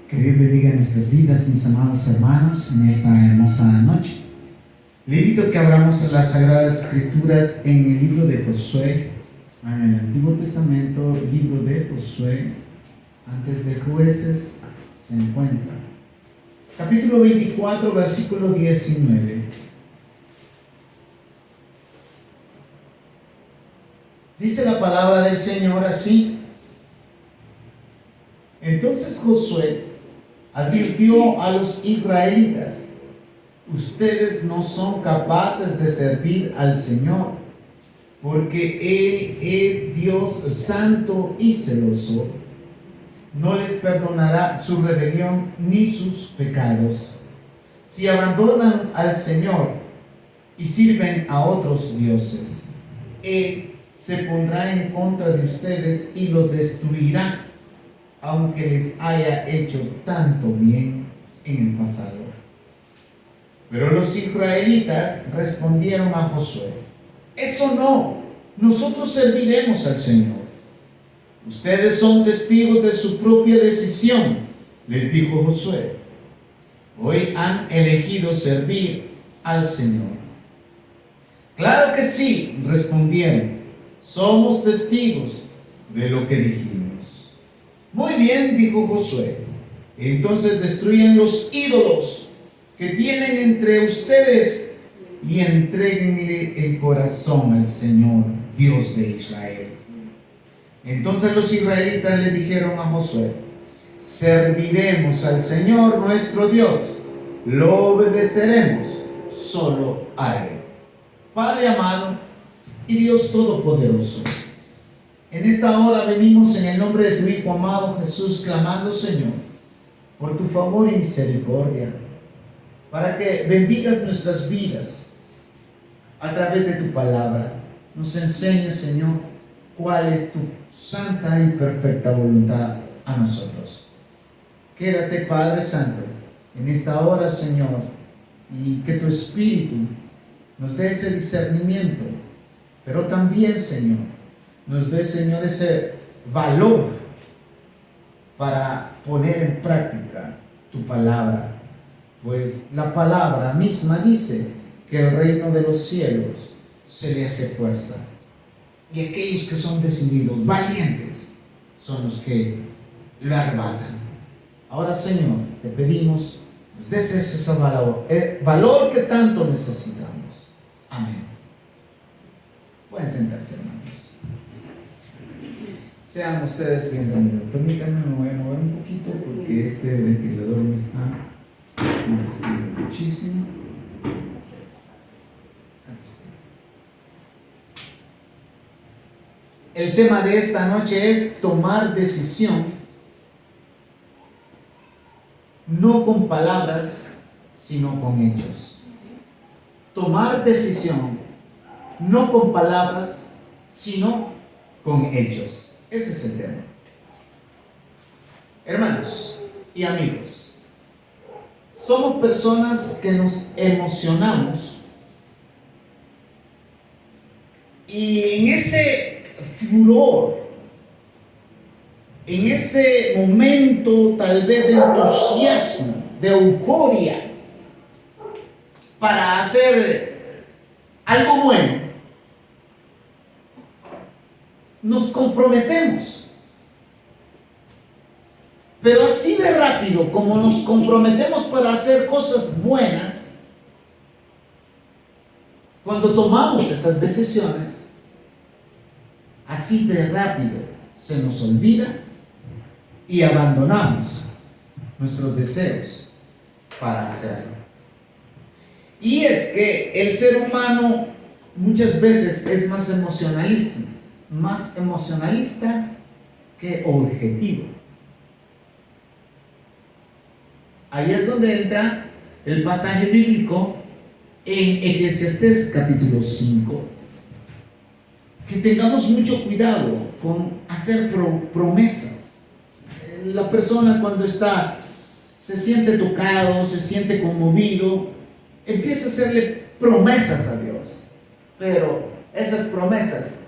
Que Dios bendiga nuestras vidas, mis amados hermanos, en esta hermosa noche. Le invito a que abramos las Sagradas Escrituras en el libro de Josué, en el Antiguo Testamento, libro de Josué, antes de Jueces se encuentra. Capítulo 24, versículo 19. Dice la palabra del Señor así: entonces Josué advirtió a los israelitas: ustedes no son capaces de servir al Señor, porque Él es Dios santo y celoso. No les perdonará su rebelión ni sus pecados. Si abandonan al Señor y sirven a otros dioses, Él se pondrá en contra de ustedes y los destruirá, aunque les haya hecho tanto bien en el pasado. Pero los israelitas respondieron a Josué: eso no, nosotros serviremos al Señor. Ustedes son testigos de su propia decisión, les dijo Josué. Hoy han elegido servir al Señor. Claro que sí, respondieron, somos testigos de lo que dijimos. Muy bien, dijo Josué, entonces destruyan los ídolos que tienen entre ustedes y entréguenle el corazón al Señor, Dios de Israel. Entonces los israelitas le dijeron a Josué: serviremos al Señor nuestro Dios, lo obedeceremos solo a Él. Padre amado y Dios todopoderoso, en esta hora venimos en el nombre de tu Hijo amado Jesús, clamando, Señor, por tu favor y misericordia, para que bendigas nuestras vidas a través de tu palabra. Nos enseñes, Señor, cuál es tu santa y perfecta voluntad a nosotros. Quédate, Padre Santo, en esta hora, Señor, y que tu Espíritu nos dé ese discernimiento, pero también, Señor, nos dé, Señor, ese valor para poner en práctica tu palabra, pues la palabra misma dice que el reino de los cielos se le hace fuerza, y aquellos que son decididos, valientes, son los que lo arrebatan. Ahora, Señor, te pedimos, nos des ese valor que tanto necesitamos. Amén. Pueden sentarse, hermanos. Sean ustedes bienvenidos. Permítanme, me voy a mover un poquito porque este ventilador me está molestando muchísimo. Aquí está. El tema de esta noche es tomar decisión, no con palabras, sino con hechos. Tomar decisión, no con palabras, sino con hechos. Ese es el tema. Hermanos y amigos, somos personas que nos emocionamos y en ese furor, en ese momento tal vez de entusiasmo, de euforia para hacer algo bueno, nos comprometemos. Pero así de rápido como nos comprometemos para hacer cosas buenas, cuando tomamos esas decisiones, así de rápido se nos olvida y abandonamos nuestros deseos para hacerlo. Y es que el ser humano muchas veces es más emocionalista que objetivo. Ahí es donde entra el pasaje bíblico en Eclesiastés capítulo 5. Que tengamos mucho cuidado con hacer promesas. La persona cuando se siente tocado, se siente conmovido, empieza a hacerle promesas a Dios, pero esas promesas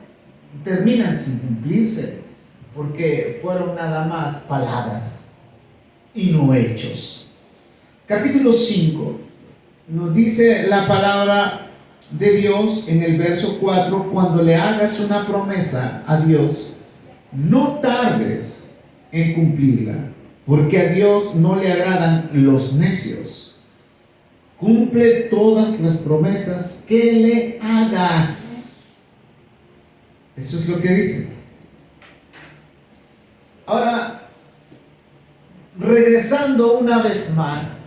terminan sin cumplirse porque fueron nada más palabras. y no hechos. Capítulo 5 nos dice la palabra de Dios en el verso 4: cuando le hagas una promesa a Dios, no tardes en cumplirla, porque a Dios no le agradan los necios. Cumple todas las promesas que le hagas. Eso es lo que dice. Ahora, regresando una vez más,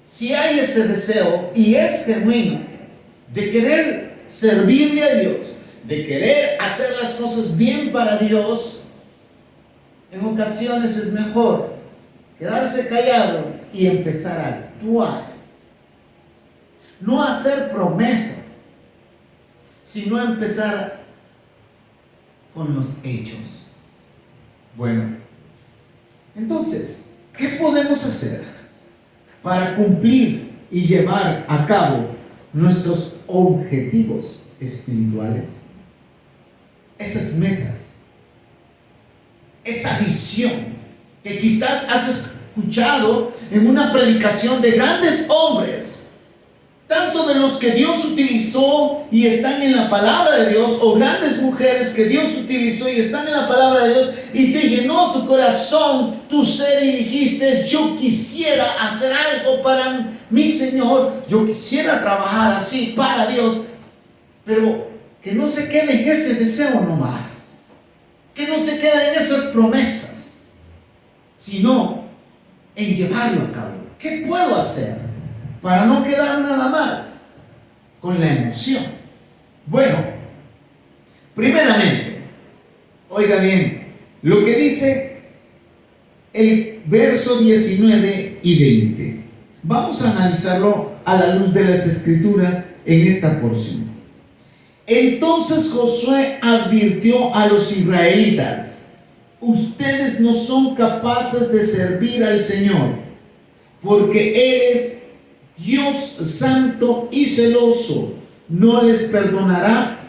si hay ese deseo y es genuino de querer servirle a Dios, de querer hacer las cosas bien para Dios, en ocasiones es mejor quedarse callado y empezar a actuar. No hacer promesas, sino empezar con los hechos. Bueno, entonces, ¿qué podemos hacer para cumplir y llevar a cabo nuestros objetivos espirituales? Esas metas, esa visión que quizás has escuchado en una predicación de grandes hombres, tanto de los que Dios utilizó y están en la palabra de Dios, o grandes mujeres que Dios utilizó y están en la palabra de Dios, y te llenó tu corazón, tu ser, y dijiste: yo quisiera hacer algo para mi Señor, yo quisiera trabajar así para Dios. Pero que no se quede en ese deseo nomás, que no se quede en esas promesas, sino en llevarlo a cabo. ¿Qué puedo hacer para no quedar nada más con la emoción? Bueno, primeramente, oiga bien lo que dice el verso 19 y 20. Vamos a analizarlo a la luz de las Escrituras en esta porción. Entonces Josué advirtió a los israelitas: ustedes no son capaces de servir al Señor, porque Él es Dios santo y celoso, no les perdonará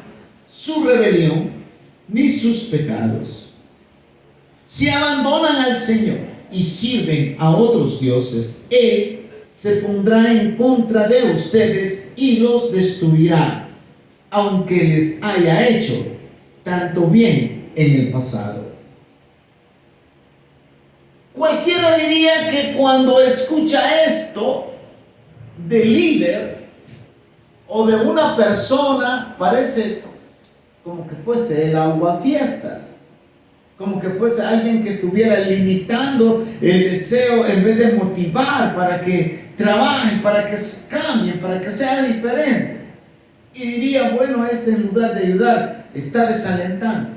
su rebelión ni sus pecados. Si abandonan al Señor y sirven a otros dioses, Él se pondrá en contra de ustedes y los destruirá, aunque les haya hecho tanto bien en el pasado. Cualquiera diría que cuando escucha esto del líder o de una persona, parece como que fuese el aguafiestas, como que fuese alguien que estuviera limitando el deseo en vez de motivar para que trabajen, para que cambien, para que sea diferente. Y diría: bueno, en lugar de ayudar, está desalentando.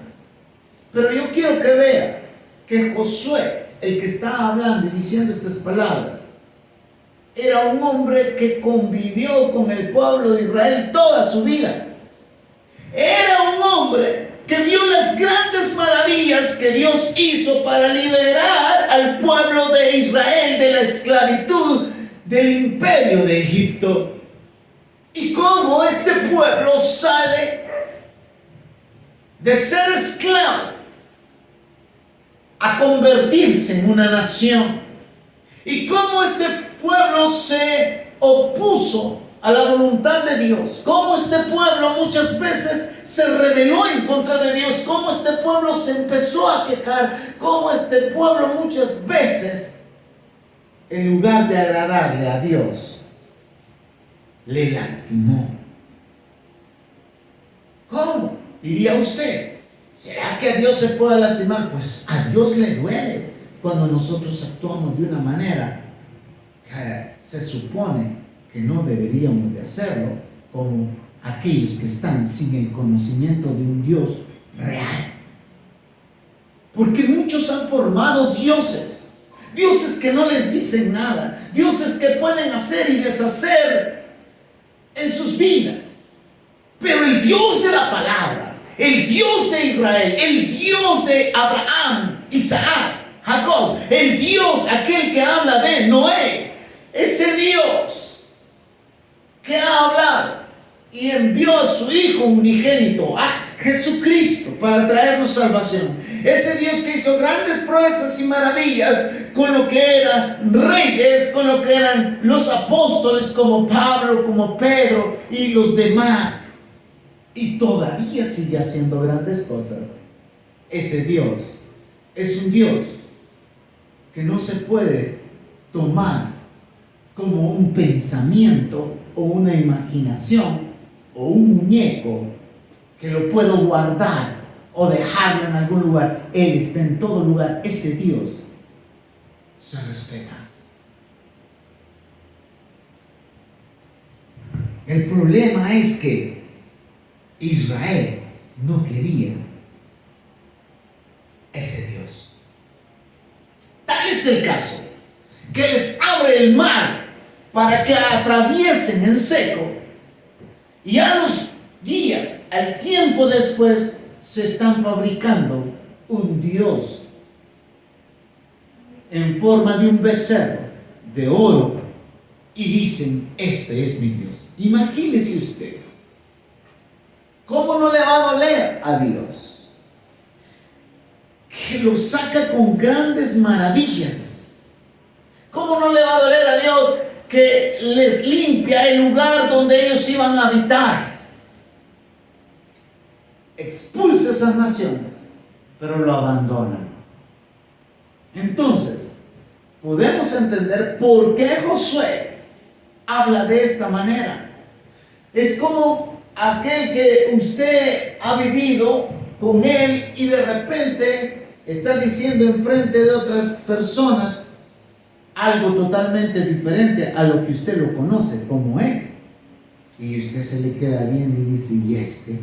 Pero yo quiero que vea que Josué, el que está hablando y diciendo estas palabras, era un hombre que convivió con el pueblo de Israel toda su vida. Era un hombre que vio las grandes maravillas que Dios hizo para liberar al pueblo de Israel de la esclavitud del imperio de Egipto. Y cómo este pueblo sale de ser esclavo a convertirse en una nación. Y cómo este pueblo se opuso a la voluntad de Dios. Cómo este pueblo muchas veces se rebeló en contra de Dios. Cómo este pueblo se empezó a quejar. Cómo este pueblo muchas veces, en lugar de agradarle a Dios, le lastimó. ¿Cómo? Diría usted. ¿Será que a Dios se puede lastimar? Pues a Dios le duele cuando nosotros actuamos de una manera que se supone que no deberíamos de hacerlo, como aquellos que están sin el conocimiento de un Dios real. Porque muchos han formado dioses, dioses que no les dicen nada, dioses que pueden hacer y deshacer en sus vidas. Pero el Dios de la palabra, el Dios de Israel, el Dios de Abraham, Isaac, Jacob, el Dios, aquel que habla de Noé, ese Dios que ha hablado y envió a su Hijo unigénito, a Jesucristo, para traernos salvación. ese Dios que hizo grandes proezas y maravillas con lo que eran reyes, con lo que eran los apóstoles como Pablo, como Pedro y los demás. Y todavía sigue haciendo grandes cosas. Ese Dios es un Dios que no se puede tomar como un pensamiento o una imaginación o un muñeco que lo puedo guardar o dejarlo en algún lugar. Él está en todo lugar. Ese Dios se respeta. El problema es que Israel no quería ese Dios. Tal es el caso que les abre el mar para que atraviesen en seco, y a los días, al tiempo después, se están fabricando un Dios en forma de un becerro de oro y dicen: este es mi Dios. Imagínese usted, ¿cómo no le va a doler a Dios que lo saca con grandes maravillas? ¿Cómo no le va a doler a Dios que les limpia el lugar donde ellos iban a habitar? Expulsa esas naciones, pero lo abandonan. Entonces, podemos entender por qué Josué habla de esta manera. Es como aquel que usted ha vivido con él y de repente está diciendo enfrente de otras personas algo totalmente diferente a lo que usted lo conoce como es, y usted se le queda viendo y dice: ¿y este?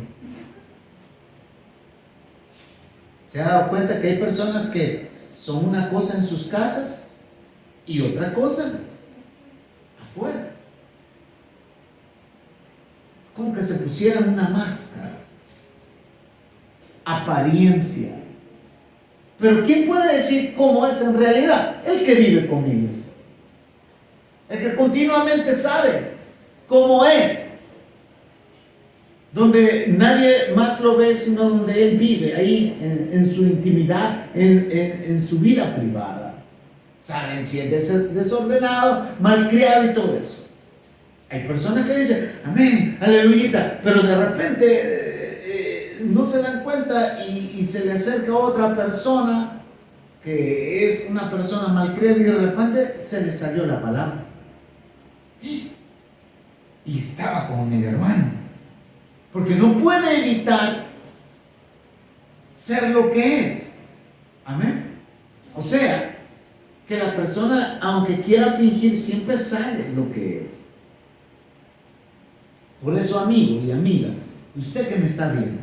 ¿Se ha dado cuenta que hay personas que son una cosa en sus casas y otra cosa afuera? Es como que se pusieran una máscara, apariencia. Pero ¿quién puede decir cómo es en realidad? El que vive con ellos, el que continuamente sabe cómo es, donde nadie más lo ve sino donde él vive, ahí en su intimidad, en su vida privada. Saben si es desordenado, malcriado y todo eso. Hay personas que dicen: amén, aleluyita, pero de repente no se dan cuenta y se le acerca a otra persona que es una persona malcriada y de repente se le salió la palabra y estaba con el hermano, porque no puede evitar ser lo que es. Amén. O sea, que la persona, aunque quiera fingir, siempre sale lo que es. Por eso, amigo y amiga, usted que me está viendo,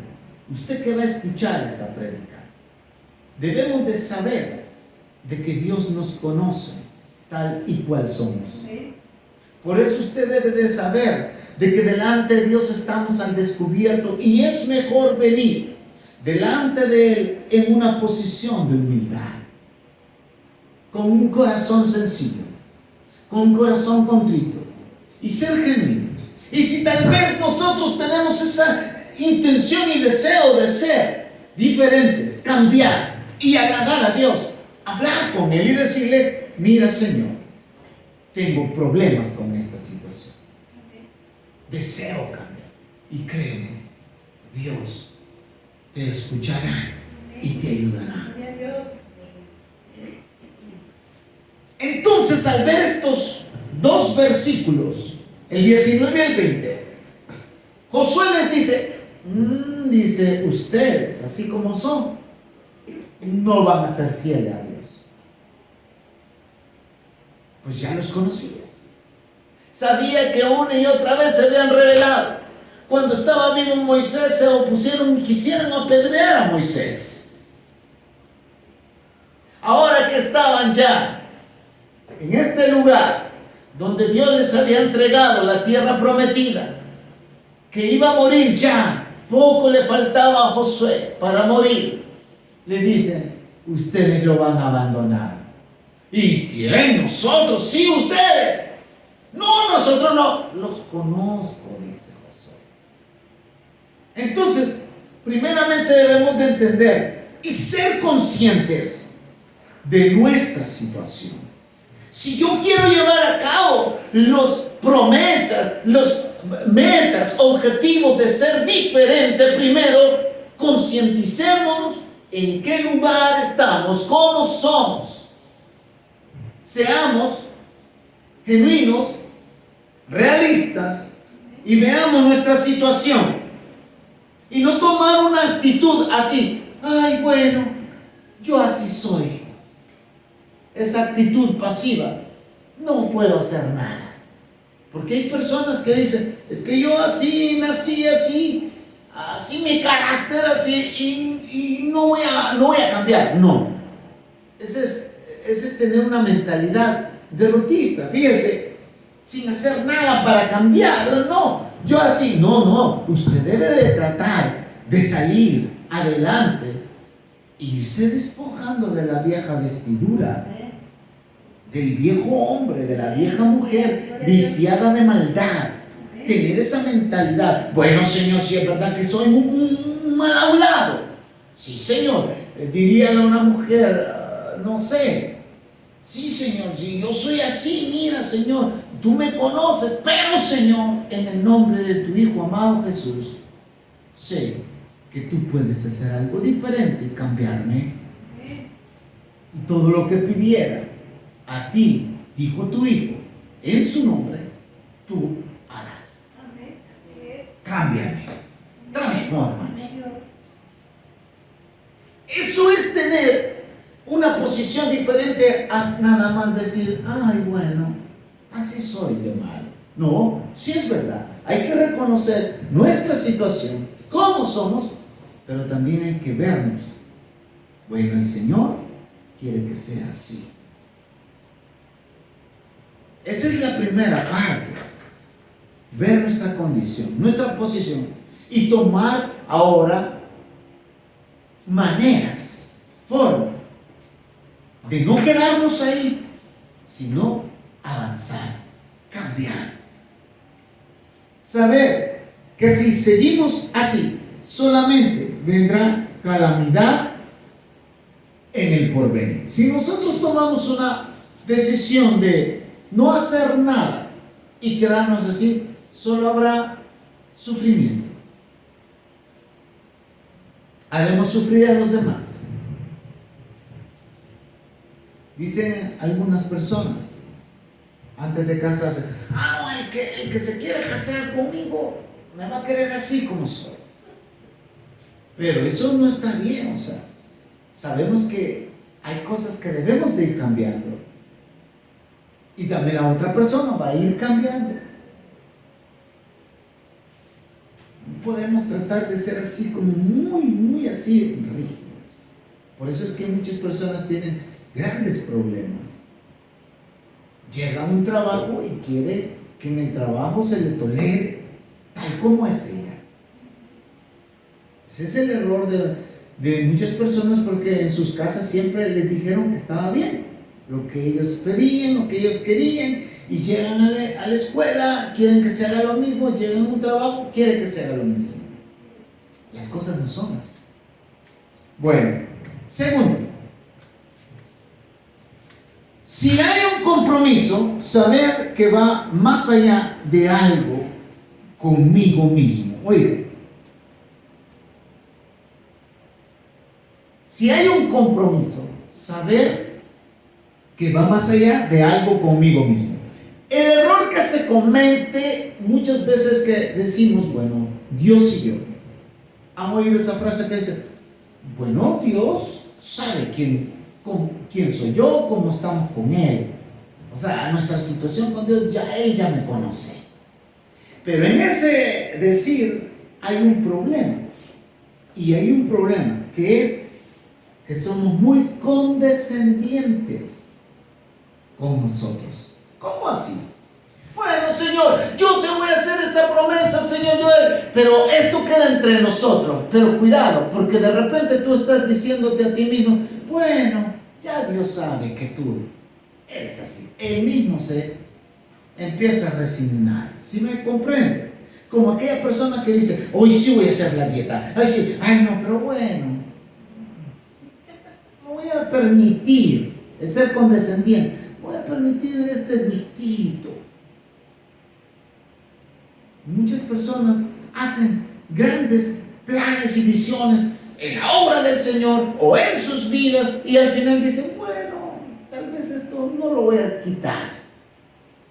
usted que va a escuchar esta prédica, debemos de saber de que Dios nos conoce tal y cual somos. Por eso usted debe de saber de que delante de Dios estamos al descubierto, y es mejor venir delante de Él en una posición de humildad, con un corazón sencillo, con un corazón contrito y ser genuino. Y si tal vez nosotros tenemos esa intención y deseo de ser diferentes, cambiar y agradar a Dios, hablar con Él y decirle: mira, Señor, tengo problemas con esta situación, deseo cambiar, y créeme, Dios te escuchará y te ayudará. Entonces, al ver estos dos versículos, el 19 y el 20, Josué les dice: ustedes, así como son, no van a ser fieles a Dios. Pues ya los conocía. Sabía que una y otra vez se habían rebelado. Cuando estaba vivo Moisés, se opusieron y quisieron apedrear a Moisés. Ahora que estaban ya en este lugar donde Dios les había entregado la tierra prometida, que iba a morir ya, poco le faltaba a Josué para morir, le dicen: ustedes lo van a abandonar. ¿Y quién? Nosotros. Sí, ustedes. No, nosotros no. Los conozco, dice Josué. Entonces, primeramente debemos de entender y ser conscientes de nuestra situación. Si yo quiero llevar a cabo las promesas, los metas, objetivos de ser diferente, primero concienticémonos en qué lugar estamos, cómo somos. Seamos genuinos, realistas y veamos nuestra situación. Y no tomar una actitud así, ay bueno, yo así soy. Esa actitud pasiva, no puedo hacer nada. Porque hay personas que dicen, es que yo así, nací así, así mi carácter, así, y no voy a cambiar. No, ese es tener una mentalidad derrotista. Fíjese, sin hacer nada para cambiar. No, yo así, no, usted debe de tratar de salir adelante y irse despojando de la vieja vestidura, del viejo hombre, de la vieja mujer viciada de maldad. Tener esa mentalidad. Bueno, Señor, si es verdad que soy un mal hablado. Sí, Señor, diría a una mujer, no sé, sí, Señor, si yo soy así, mira, Señor, tú me conoces, pero, Señor, en el nombre de tu Hijo amado Jesús, sé que tú puedes hacer algo diferente y cambiarme. Y todo lo que pidiera a ti, dijo tu Hijo, en su nombre, tú harás. Cámbiame, transfórmame. Eso es tener una posición diferente a nada más decir, ay bueno, así soy de malo. No, sí es verdad, hay que reconocer nuestra situación, cómo somos, pero también hay que vernos. Bueno, el Señor quiere que sea así. Esa es la primera parte. Ver nuestra condición, nuestra posición y tomar ahora maneras, formas de no quedarnos ahí, sino avanzar, cambiar. Saber que si seguimos así, solamente vendrá calamidad en el porvenir. Si nosotros tomamos una decisión de no hacer nada y quedarnos así, solo habrá sufrimiento. Haremos sufrir a los demás. Dicen algunas personas antes de casarse, no, el que se quiera casar conmigo me va a querer así como soy. Pero eso no está bien, o sea, sabemos que hay cosas que debemos de ir cambiando. Y también la otra persona va a ir cambiando. No podemos tratar de ser así como muy así rígidos. Por eso es que muchas personas tienen grandes problemas. Llega a un trabajo y quiere que en el trabajo se le tolere tal como es ella. Ese es el error de muchas personas, porque en sus casas siempre les dijeron que estaba bien lo que ellos pedían, lo que ellos querían, y llegan a la escuela, quieren que se haga lo mismo, llegan a un trabajo, quieren que se haga lo mismo. Las cosas no son así. Bueno, segundo, si hay un compromiso, saber que va más allá de algo conmigo mismo. Oiga, si hay un compromiso, saber que va más allá de algo conmigo mismo. El error que se comete muchas veces que decimos, bueno, Dios y yo. ¿Han oído esa frase que dice, bueno, Dios sabe quién soy yo, cómo estamos con Él? O sea, nuestra situación con Dios, Él ya me conoce. Pero en ese decir hay un problema. Y hay un problema que es que somos muy condescendientes con nosotros. ¿Cómo así? Bueno, Señor, yo te voy a hacer esta promesa, Señor Joel, pero esto queda entre nosotros. Pero cuidado, porque de repente tú estás diciéndote a ti mismo, bueno, ya Dios sabe que tú eres así. Él mismo se empieza a resignar. ¿Sí me comprende? Como aquella persona que dice, hoy sí voy a hacer la dieta. Ay, sí, ay no, pero bueno, permitir, es ser condescendiente, voy a permitir este gustito. Muchas personas hacen grandes planes y visiones en la obra del Señor o en sus vidas y al final dicen, bueno, tal vez esto no lo voy a quitar,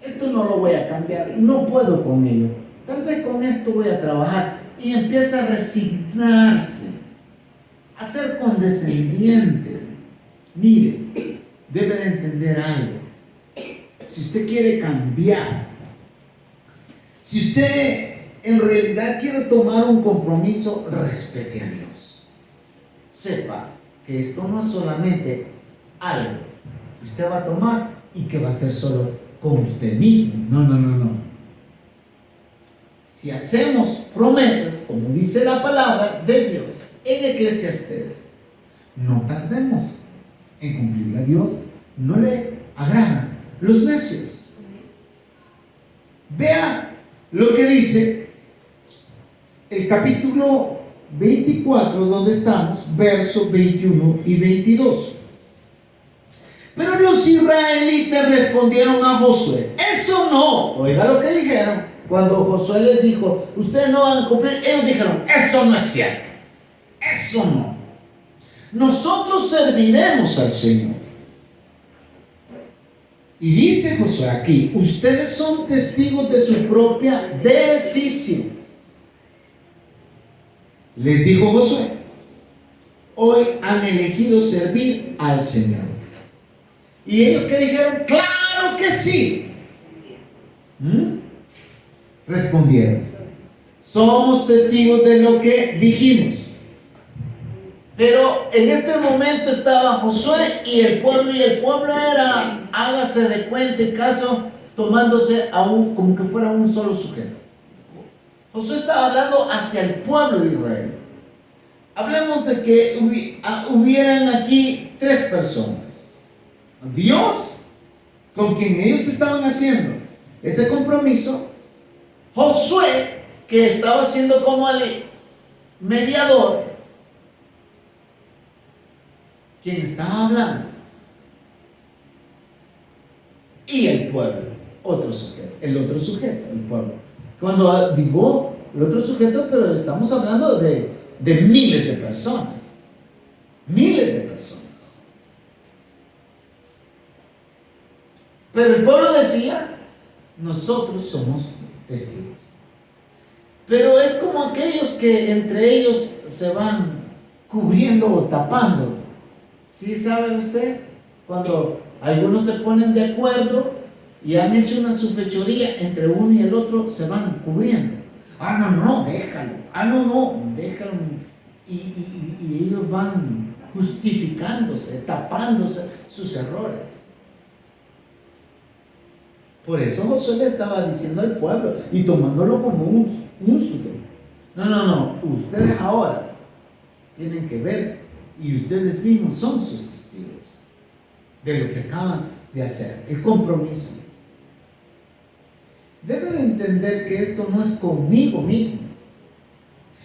esto no lo voy a cambiar, no puedo con ello, tal vez con esto voy a trabajar, y empieza a resignarse, a ser condescendiente. Mire, debe de entender algo. Si usted quiere cambiar, si usted en realidad quiere tomar un compromiso, respete a Dios. Sepa que esto no es solamente algo que usted va a tomar y que va a ser solo con usted mismo. No. Si hacemos promesas, como dice la palabra de Dios en Eclesiastés, no tardemos en cumplirla. A Dios no le agradan los necios. Vea lo que dice el capítulo 24, donde estamos, versos 21 y 22. Pero los israelitas respondieron a Josué, eso no. Oiga lo que dijeron. Cuando Josué les dijo, ustedes no van a cumplir, ellos dijeron, eso no es cierto, eso no. Nosotros serviremos al Señor. Y dice Josué aquí, ustedes son testigos de su propia decisión. Les dijo Josué, hoy han elegido servir al Señor. Y ellos que dijeron, claro que sí. Respondieron, somos testigos de lo que dijimos. Pero en este momento estaba Josué y el pueblo era, hágase de cuenta y caso, tomándose como que fuera un solo sujeto. Josué estaba hablando hacia el pueblo de Israel. Hablemos de que hubieran aquí tres personas. Dios, con quien ellos estaban haciendo ese compromiso. Josué, que estaba siendo como el mediador, quien estaba hablando, y el pueblo, el otro sujeto, el pueblo. Cuando digo el otro sujeto, pero estamos hablando de miles de personas, Pero el pueblo decía, nosotros somos testigos. Pero es como aquellos que entre ellos se van cubriendo o tapando. ¿Sí sabe usted? Cuando algunos se ponen de acuerdo y han hecho una fechoría entre uno y el otro, se van cubriendo. No, déjalo. Déjalo. Y ellos van justificándose, tapándose sus errores. Por eso Josué le estaba diciendo al pueblo y tomándolo como un suyo. No, ustedes ahora tienen que ver y ustedes mismos son sus testigos de lo que acaban de hacer, el compromiso. Deben entender que esto no es conmigo mismo,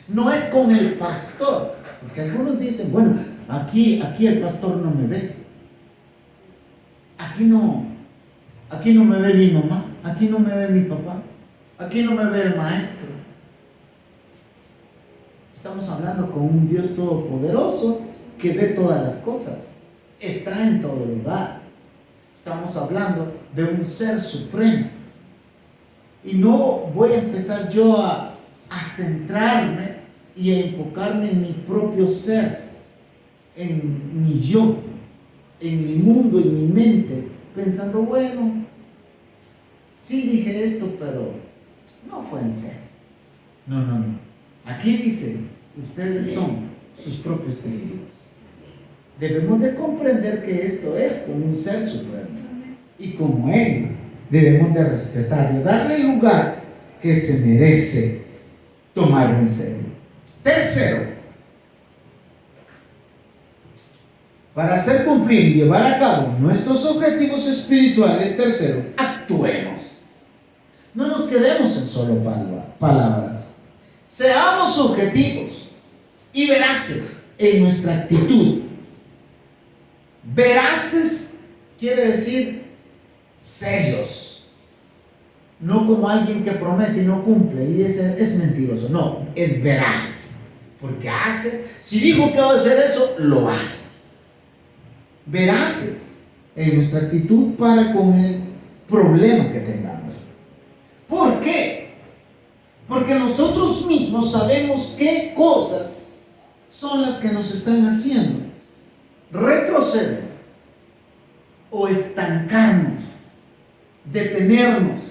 no es con el pastor, porque algunos dicen, bueno, aquí el pastor no me ve, aquí no me ve mi mamá, aquí no me ve mi papá, aquí no me ve el maestro. Estamos hablando con un Dios todopoderoso que ve todas las cosas, está en todo lugar. Estamos hablando de un ser supremo. Y no voy a empezar yo a centrarme y a enfocarme en mi propio ser, en mi yo, en mi mundo, en mi mente, pensando, bueno, sí dije esto, pero no fue en serio. No. Aquí dice, ustedes son sus propios testigos. Debemos de comprender que esto es como un ser supremo. Y como Él, debemos de respetarle, darle el lugar que se merece, tomarlo en serio. Tercero, para hacer cumplir y llevar a cabo nuestros objetivos espirituales, tercero, actuemos. No nos quedemos en solo palabras. Seamos objetivos y veraces en nuestra actitud. Veraces quiere decir serios. No como alguien que promete y no cumple y es mentiroso. No, es veraz. Porque hace, si dijo que va a hacer eso, lo hace. Veraces en nuestra actitud para con el problema que tengamos. ¿Por qué? Porque nosotros mismos sabemos qué cosas son las que nos están haciendo retroceder o estancarnos, detenernos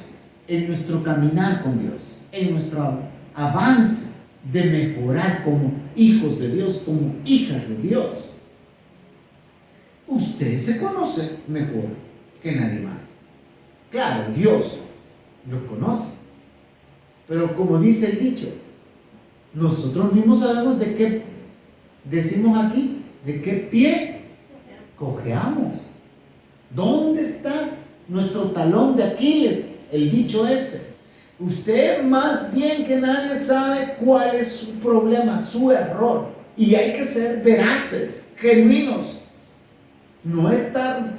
en nuestro caminar con Dios, en nuestro avance de mejorar como hijos de Dios, como hijas de Dios. Usted se conoce mejor que nadie más. Claro, Dios lo conoce, pero como dice el dicho, nosotros mismos sabemos de qué, decimos aquí, de qué pie cojeamos. ¿Dónde está nuestro talón de Aquiles? El dicho ese. Usted más bien que nadie sabe cuál es su problema, su error. Y hay que ser veraces, genuinos. No estar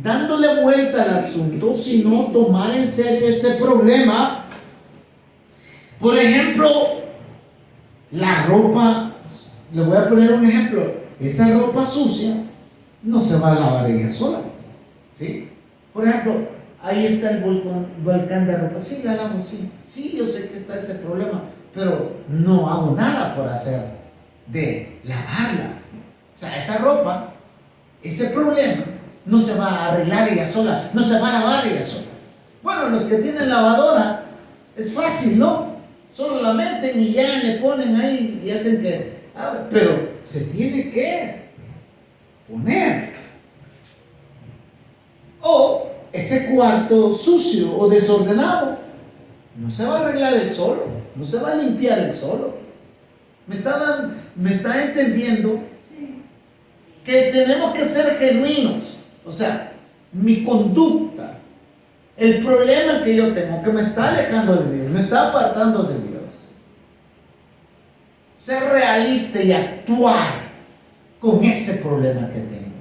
dándole vuelta al asunto, sino tomar en serio este problema. Por ejemplo, la ropa, le voy a poner un ejemplo. Esa ropa sucia no se va a lavar ella sola, ¿sí? Por ejemplo, ahí está el volcán de ropa. Sí, la lavo, sí. Sí, yo sé que está ese problema, pero no hago nada por hacer de lavarla. O sea, esa ropa, ese problema, no se va a arreglar ella sola, no se va a lavar ella sola. Bueno, los que tienen lavadora, es fácil, ¿no? Solo la meten y ya le ponen ahí y hacen que... pero se tiene que poner. O ese cuarto sucio o desordenado no se va a arreglar el solo, no se va a limpiar el solo. Me está entendiendo que tenemos que ser genuinos. O sea, mi conducta, el problema que yo tengo, que me está alejando de Dios, me está apartando de Dios. Ser realista y actuar con ese problema que tengo.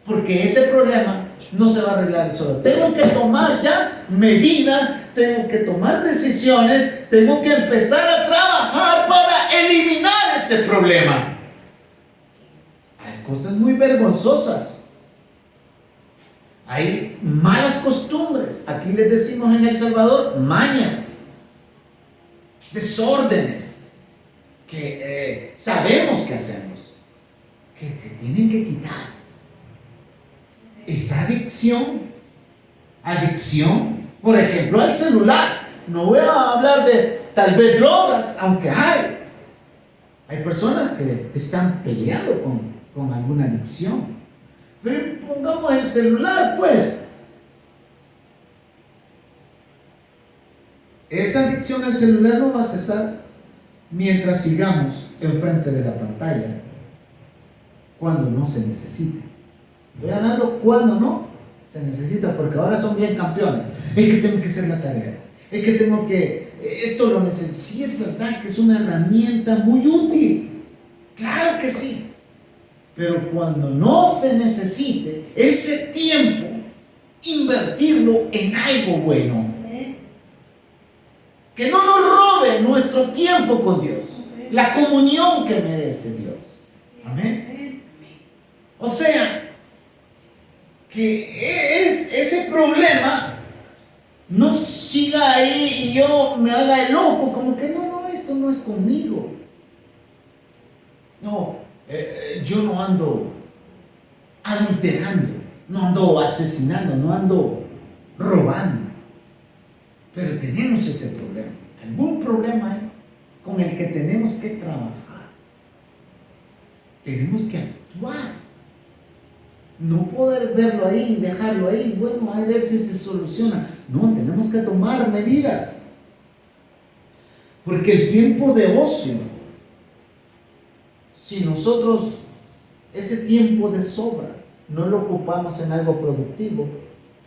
Porque ese problema no se va a arreglar solo. Tengo que tomar ya medidas, tengo que tomar decisiones, tengo que empezar a trabajar para eliminar ese problema. Hay cosas muy vergonzosas. Hay malas costumbres. Aquí les decimos en El Salvador, mañas, desórdenes, que sabemos que hacemos, que se tienen que quitar. Esa adicción, por ejemplo, al celular. No voy a hablar de tal vez drogas, aunque hay personas que están peleando con alguna adicción. Pero pongamos el celular, pues. Esa adicción al celular no va a cesar mientras sigamos enfrente de la pantalla, cuando no se necesite. Estoy hablando cuando no se necesita, porque ahora son bien campeones. Es que tengo que hacer la tarea, es que tengo que, esto lo necesito. Sí, es verdad que es una herramienta muy útil, claro que sí. Pero cuando no se necesite, ese tiempo, invertirlo en algo bueno. Que no nos robe nuestro tiempo con Dios, la comunión que merece Dios. Amén. O sea, que ese problema no siga ahí y yo me haga el loco, como que no, esto no es conmigo. No. Yo no ando adulterando, no ando asesinando, no ando robando, pero tenemos ese problema, algún problema con el que tenemos que trabajar, tenemos que actuar, no poder verlo ahí, dejarlo ahí, bueno, a ver si se soluciona. No, tenemos que tomar medidas, porque el tiempo de ocio, si nosotros ese tiempo de sobra no lo ocupamos en algo productivo,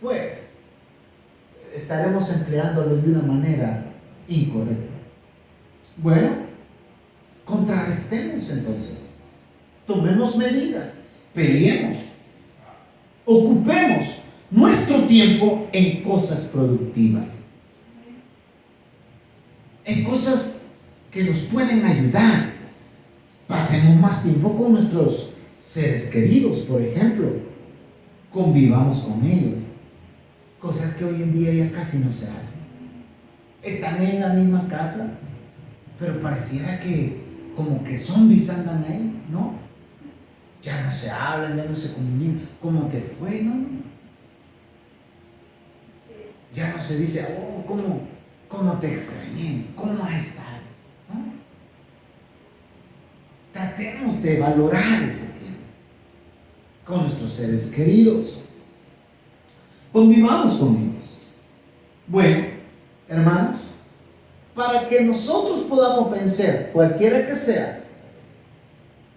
pues estaremos empleándolo de una manera incorrecta. Bueno, contrarrestemos entonces, tomemos medidas, peleemos, ocupemos nuestro tiempo en cosas productivas, en cosas que nos pueden ayudar. Pasemos más tiempo con nuestros seres queridos, por ejemplo. Convivamos con ellos. Cosas que hoy en día ya casi no se hacen. Están en la misma casa, pero pareciera que como que zombies andan ahí, ¿no? Ya no se hablan, ya no se comunican. ¿Cómo te fue, no? Ya no se dice, oh, ¿cómo te extrañé? ¿Cómo has estado? ¿No? Tratemos de valorar ese tiempo con nuestros seres queridos. Convivamos con ellos. Bueno, hermanos, para que nosotros podamos vencer, cualquiera que sea,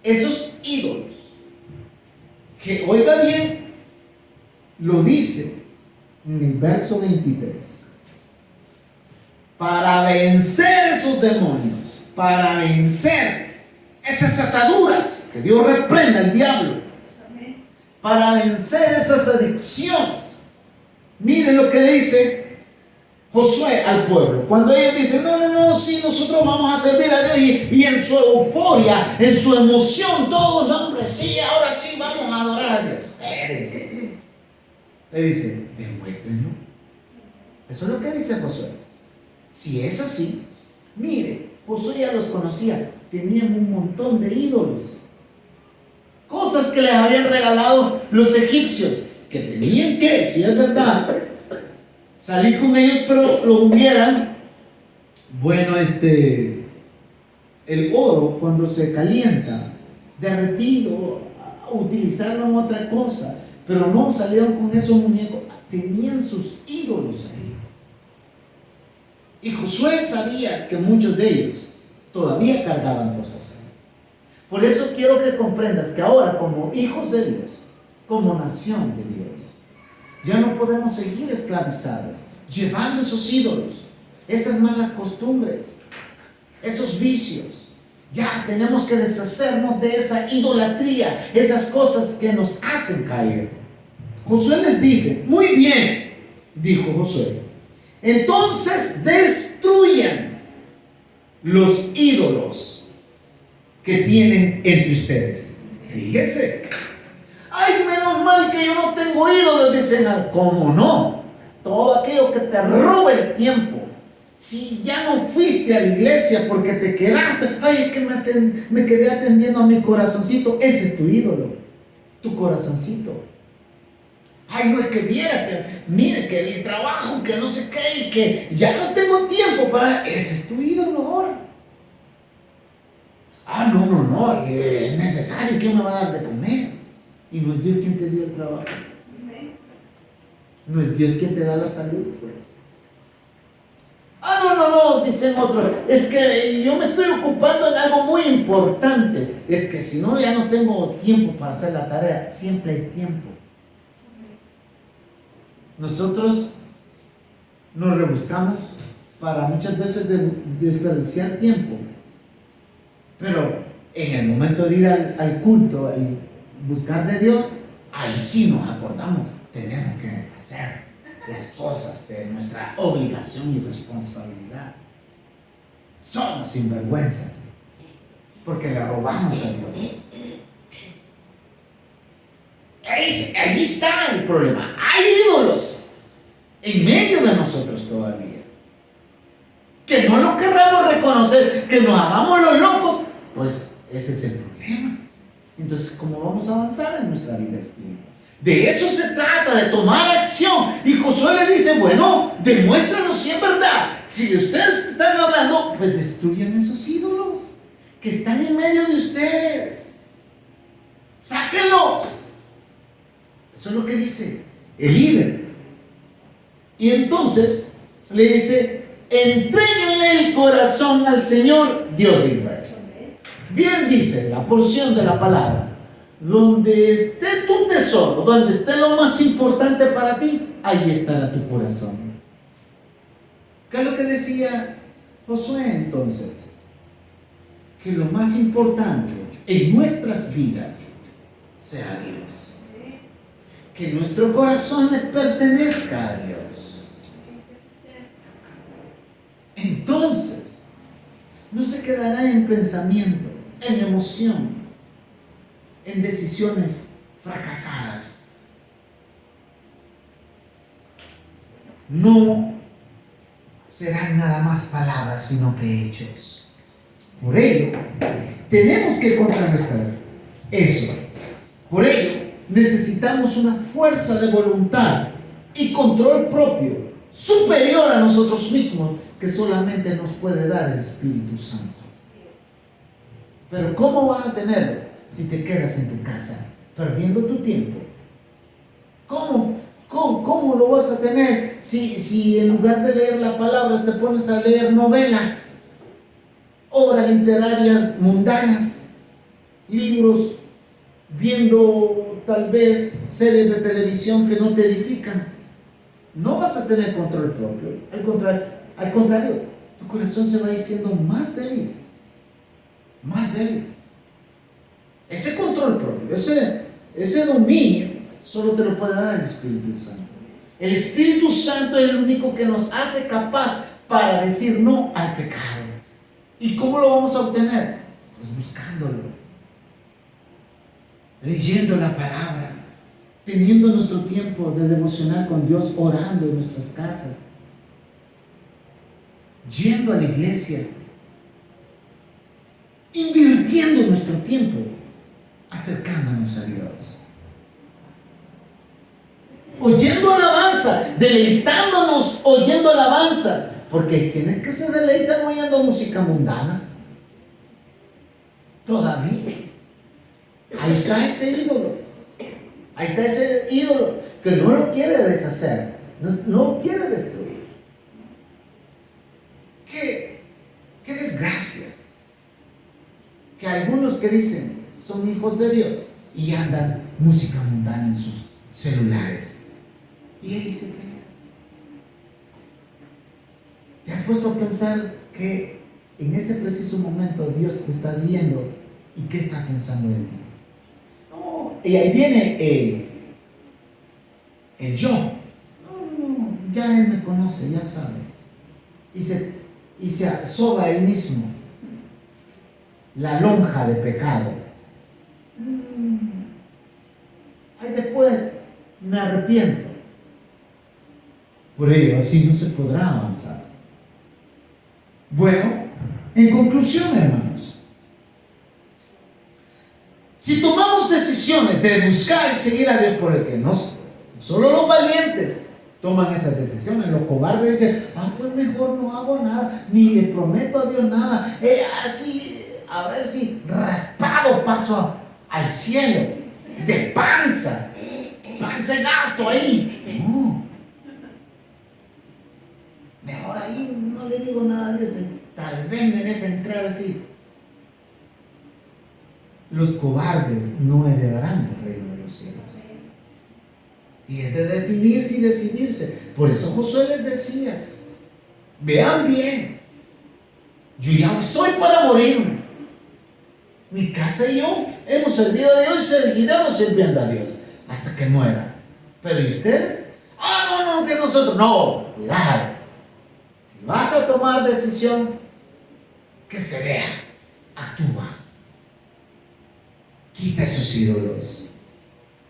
esos ídolos, que oiga bien, lo dice en el verso 23. Para vencer esos demonios, para vencer esas ataduras, que Dios reprenda al diablo, para vencer esas adicciones. Miren lo que dice Josué al pueblo. Cuando ellos dicen, no, sí, nosotros vamos a servir a Dios, y en su euforia, en su emoción, todos, no, hombre, sí, ahora sí vamos a adorar a Dios. Le dice, demuéstrenlo. Eso es lo que dice Josué. Si es así, mire, Josué ya los conocía, tenían un montón de ídolos, cosas que les habían regalado los egipcios, que tenían que, si es verdad, salir con ellos, pero lo hubieran, bueno, el oro cuando se calienta, derretido, utilizarlo en otra cosa, pero no salieron con esos muñecos, tenían sus ídolos ahí. Y Josué sabía que muchos de ellos todavía cargaban cosas ahí. Por eso quiero que comprendas que ahora, como hijos de Dios, como nación de Dios, ya no podemos seguir esclavizados, llevando esos ídolos, esas malas costumbres, esos vicios. Ya tenemos que deshacernos de esa idolatría, esas cosas que nos hacen caer. Josué les dice, muy bien, dijo Josué, entonces destruyan los ídolos que tienen entre ustedes. Fíjese, ay, menos mal que yo no tengo ídolos, dicen. ¿Cómo no? Todo aquello que te roba el tiempo. Si ya no fuiste a la iglesia porque te quedaste, ay, es que me quedé atendiendo a mi corazoncito, ese es tu ídolo, tu corazoncito. Ay, no, es que viera que, mire, que el trabajo, que no sé qué, y que ya no tengo tiempo para, ese es tu ídolo ahora. Ah, no, es necesario, ¿quién me va a dar de comer? Y no es Dios quien te dio el trabajo. No es Dios quien te da la salud, pues. Ah, no, dicen otros, es que yo me estoy ocupando en algo muy importante. Es que si no, ya no tengo tiempo para hacer la tarea. Siempre hay tiempo. Nosotros nos rebuscamos para muchas veces desperdiciar tiempo, pero en el momento de ir al culto, al buscar de Dios, ahí sí nos acordamos, tenemos que hacer las cosas de nuestra obligación y responsabilidad. Somos sinvergüenzas porque le robamos a Dios. Ahí está el problema. Hay ídolos en medio de nosotros todavía, que no lo querramos reconocer, que nos hagamos los locos. Pues ese es el problema. Entonces, ¿cómo vamos a avanzar en nuestra vida espiritual? De eso se trata, de tomar acción. Y Josué le dice, bueno, demuéstranos si es verdad. Si ustedes están hablando, pues destruyan esos ídolos que están en medio de ustedes. Sáquenlos. Eso es lo que dice el líder. Y entonces le dice, entréguenle el corazón al Señor, Dios de Israel. Bien dice la porción de la palabra, donde esté tu tesoro, donde esté lo más importante para ti, ahí estará tu corazón. ¿Qué es lo que decía Josué entonces? Que lo más importante en nuestras vidas sea Dios. que nuestro corazón le pertenezca a Dios. Entonces, no se quedará en pensamiento, en emoción, en decisiones fracasadas. No serán nada más palabras, sino que hechos. Por ello, tenemos que contrarrestar eso. Por ello, necesitamos una fuerza de voluntad y control propio superior a nosotros mismos que solamente nos puede dar el Espíritu Santo. Pero ¿cómo vas a tenerlo si te quedas en tu casa perdiendo tu tiempo? ¿Cómo lo vas a tener si en lugar de leer la palabra te pones a leer novelas, obras literarias mundanas, libros, viendo tal vez series de televisión que no te edifican? No vas a tener control propio. Al contrario, tu corazón se va a ir siendo más débil. Más débil. Ese control propio, ese dominio, solo te lo puede dar el Espíritu Santo. El Espíritu Santo es el único que nos hace capaz para decir no al pecado. ¿Y cómo lo vamos a obtener? Pues buscándolo, leyendo la palabra, teniendo nuestro tiempo de devocionar con Dios, orando en nuestras casas, yendo a la iglesia, invirtiendo nuestro tiempo, acercándonos a Dios, oyendo alabanza, deleitándonos oyendo alabanzas, porque hay quienes que se deleitan oyendo música mundana. Todavía ahí está ese ídolo. Ahí está ese ídolo que no lo quiere deshacer, no lo quiere destruir. Qué desgracia que algunos que dicen son hijos de Dios y andan música mundana en sus celulares. Y ahí se queda. ¿Te has puesto a pensar que en ese preciso momento Dios te está viendo y qué está pensando de ti? No, y ahí viene el yo. No, ya Él me conoce, ya sabe. Y se soba Él mismo la lonja de pecado. Ahí después me arrepiento. Por ello, así no se podrá avanzar. Bueno, en conclusión, hermanos, si tomamos decisiones de buscar y seguir a Dios, por el que no solo los valientes toman esas decisiones, los cobardes dicen, pues mejor no hago nada, ni le prometo a Dios nada, así, a ver si raspado paso al cielo, de panza de gato ahí. No. Mejor ahí no le digo nada a Dios, tal vez me deje entrar así. Los cobardes no heredarán el reino de los cielos. Y es de definirse y decidirse. Por eso Josué les decía, vean bien, yo ya estoy para morirme. Mi casa y yo hemos servido a Dios y seguiremos sirviendo a Dios hasta que muera. Pero ¿y ustedes? No, que nosotros. No, cuidado. Si vas a tomar decisión, que se vea, actúa. Quita esos ídolos.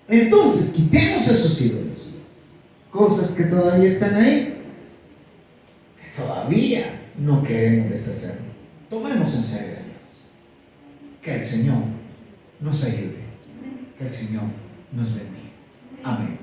Entonces, quitemos esos ídolos. Cosas que todavía están ahí, que todavía no queremos deshacer. Tomemos en serio a Dios. Que el Señor nos ayude. Que el Señor nos bendiga. Amén.